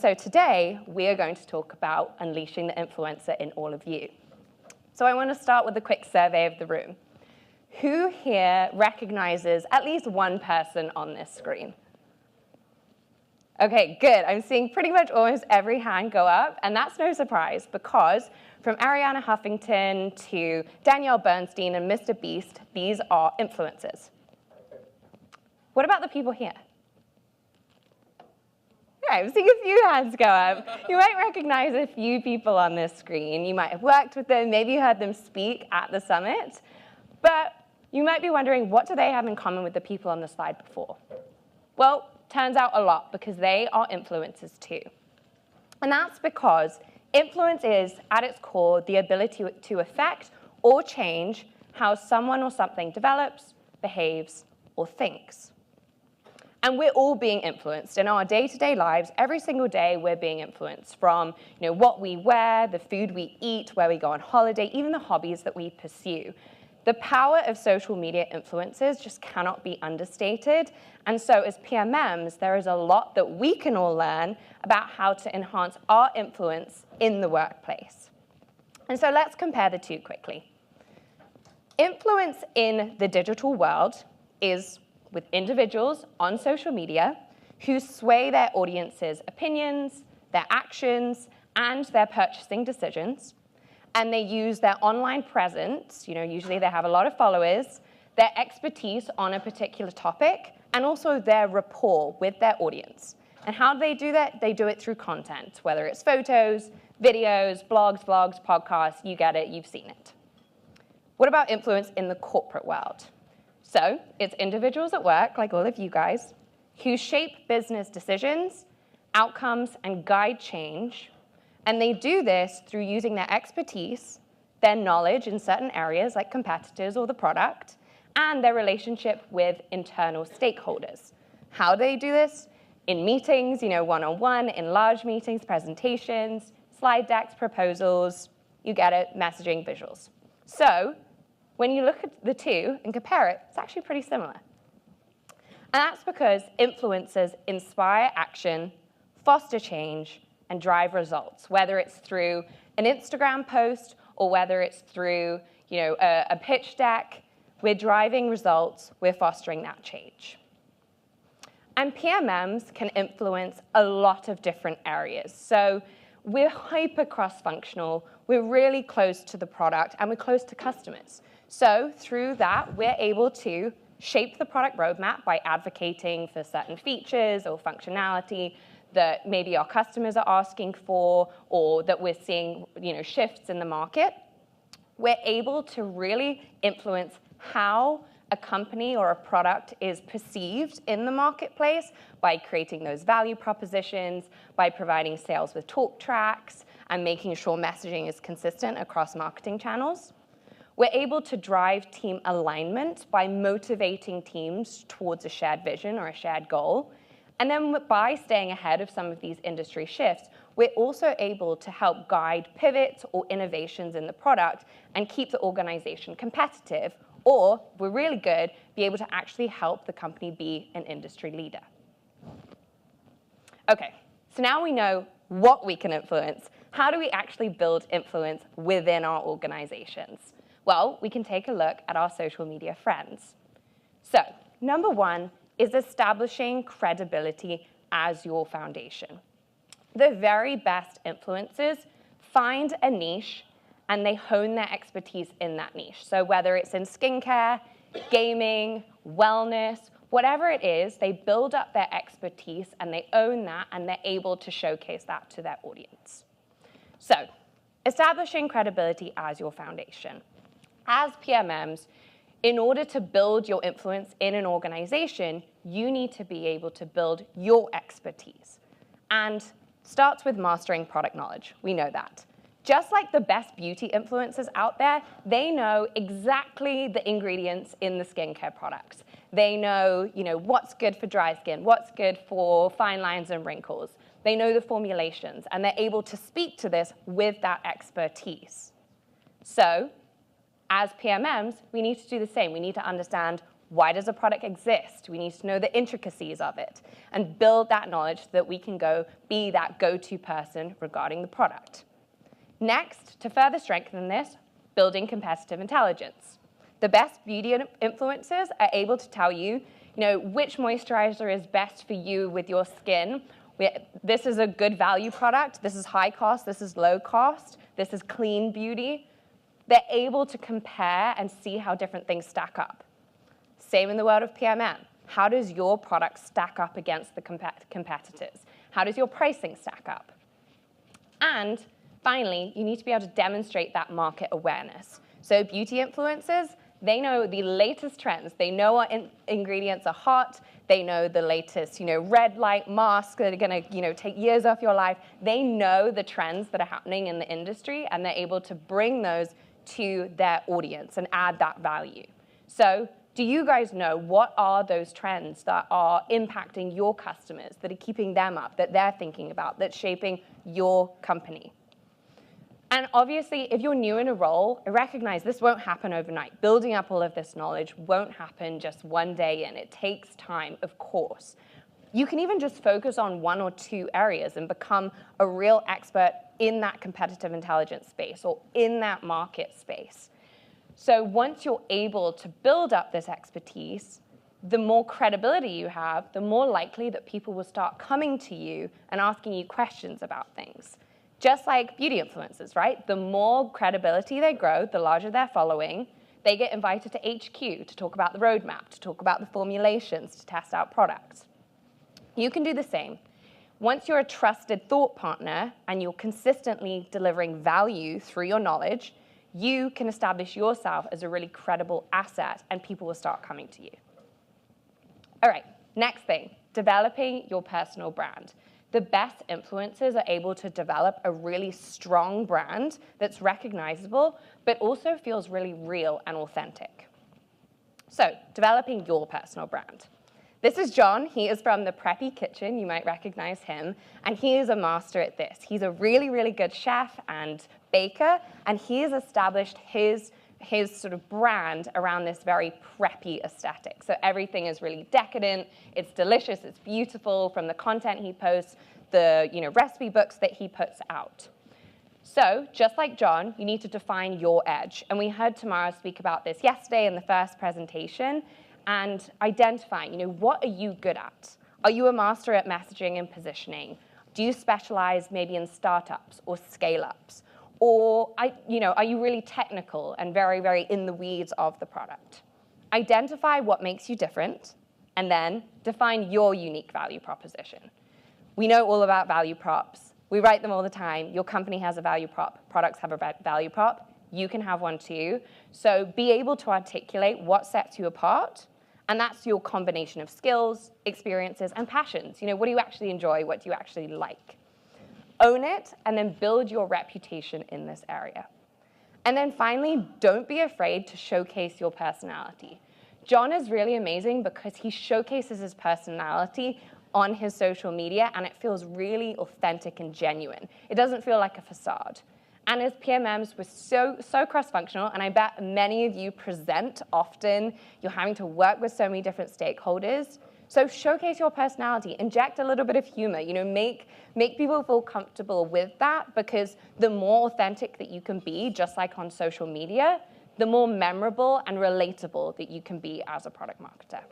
so today, we are going to talk about unleashing the influencer in all of you. So I want to start with a quick survey of the room. Who here recognizes at least one person on this screen? Okay, good. I'm seeing pretty much almost every hand go up, and that's no surprise because from Ariana Huffington to Danielle Bernstein and Mr. Beast, these are influencers. What about the people here? Okay, I'm seeing a few hands go up. You might recognize a few people on this screen. You might have worked with them, maybe you heard them speak at the summit, but you might be wondering, what do they have in common with the people on the slide before? Well, turns out a lot, because they are influencers too. And that's because influence is, at its core, the ability to affect or change how someone or something develops, behaves, or thinks. And we're all being influenced in our day-to-day lives. Every single day, we're being influenced from what we wear, the food we eat, where we go on holiday, even the hobbies that we pursue. The power of social media influencers just cannot be understated. And so as PMMs, there is a lot that we can all learn about how to enhance our influence in the workplace. And so let's compare the two quickly. Influence in the digital world is with individuals on social media who sway their audience's opinions, their actions, and their purchasing decisions. And they use their online presence, usually they have a lot of followers, their expertise on a particular topic, and also their rapport with their audience. And how do they do that? They do it through content, whether it's photos, videos, blogs, vlogs, podcasts, you get it, you've seen it. What about influence in the corporate world? So it's individuals at work, like all of you guys, who shape business decisions, outcomes, and guide change. And they do this through using their expertise, their knowledge in certain areas like competitors or the product, and their relationship with internal stakeholders. How do they do this? In meetings, one-on-one, in large meetings, presentations, slide decks, proposals, you get it, messaging, visuals. So when you look at the two and compare it, it's actually pretty similar. And that's because influencers inspire action, foster change, and drive results, whether it's through an Instagram post or whether it's through a pitch deck. We're driving results, we're fostering that change. And PMMs can influence a lot of different areas. So we're hyper cross-functional, we're really close to the product, and we're close to customers. So through that, we're able to shape the product roadmap by advocating for certain features or functionality that maybe our customers are asking for, or that we're seeing shifts in the market. We're able to really influence how a company or a product is perceived in the marketplace by creating those value propositions, by providing sales with talk tracks, and making sure messaging is consistent across marketing channels. We're able to drive team alignment by motivating teams towards a shared vision or a shared goal. And then by staying ahead of some of these industry shifts, we're also able to help guide pivots or innovations in the product and keep the organization competitive, or, if we're really good, be able to actually help the company be an industry leader. Okay, so now we know what we can influence. How do we actually build influence within our organizations? Well, we can take a look at our social media friends. So, number one is establishing credibility as your foundation. The very best influencers find a niche and they hone their expertise in that niche. So whether it's in skincare, gaming, wellness, whatever it is, they build up their expertise and they own that and they're able to showcase that to their audience. So establishing credibility as your foundation. As PMMs, in order to build your influence in an organization, you need to be able to build your expertise. And starts with mastering product knowledge. We know that. Just like the best beauty influencers out there, they know exactly the ingredients in the skincare products. They know, what's good for dry skin, what's good for fine lines and wrinkles. They know the formulations, and they're able to speak to this with that expertise. So, as PMMs, we need to do the same. We need to understand Why does a product exist? We need to know the intricacies of it and build that knowledge so that we can go be that go-to person regarding the product. Next, to further strengthen this, building competitive intelligence. The best beauty influencers are able to tell you, which moisturizer is best for you with your skin. This is a good value product. This is high cost. This is low cost. This is clean beauty. They're able to compare and see how different things stack up. Same in the world of PMM. How does your product stack up against the competitors? How does your pricing stack up? And finally, you need to be able to demonstrate that market awareness. So beauty influencers, they know the latest trends. They know what ingredients are hot. They know the latest, red light masks that are going to, take years off your life. They know the trends that are happening in the industry, and they're able to bring those to their audience and add that value. So do you guys know what are those trends that are impacting your customers, that are keeping them up, that they're thinking about, that's shaping your company? And obviously, if you're new in a role, I recognize this won't happen overnight. Building up all of this knowledge won't happen just one day in. It takes time, of course. You can even just focus on one or two areas and become a real expert in that competitive intelligence space or in that market space. So once you're able to build up this expertise, the more credibility you have, the more likely that people will start coming to you and asking you questions about things. Just like beauty influencers, right? The more credibility they grow, the larger their following, they get invited to HQ to talk about the roadmap, to talk about the formulations, to test out products. You can do the same. Once you're a trusted thought partner and you're consistently delivering value through your knowledge, you can establish yourself as a really credible asset and people will start coming to you. All right, next thing, developing your personal brand. The best influencers are able to develop a really strong brand that's recognizable, but also feels really real and authentic. So, developing your personal brand. This is John. He is from the Preppy Kitchen. You might recognize him. And he is a master at this. He's a really, really good chef and baker, and he has established his sort of brand around this very preppy aesthetic. So everything is really decadent, it's delicious, it's beautiful from the content he posts, the recipe books that he puts out. So just like John, you need to define your edge. And we heard Tamara speak about this yesterday in the first presentation, and identifying, what are you good at? Are you a master at messaging and positioning? Do you specialize maybe in startups or scale-ups? Or are you really technical and very, very in the weeds of the product? Identify what makes you different, and then define your unique value proposition. We know all about value props. We write them all the time. Your company has a value prop. Products have a value prop. You can have one too. So be able to articulate what sets you apart, and that's your combination of skills, experiences, and passions. What do you actually enjoy? What do you actually like? Own it, and then build your reputation in this area. And then finally, don't be afraid to showcase your personality. John is really amazing because he showcases his personality on his social media, and it feels really authentic and genuine. It doesn't feel like a facade. And as PMMs, we're so cross-functional, and I bet many of you present often. You're having to work with so many different stakeholders. So showcase your personality, inject a little bit of humor, make people feel comfortable with that, because the more authentic that you can be, just like on social media, the more memorable and relatable that you can be as a product marketer.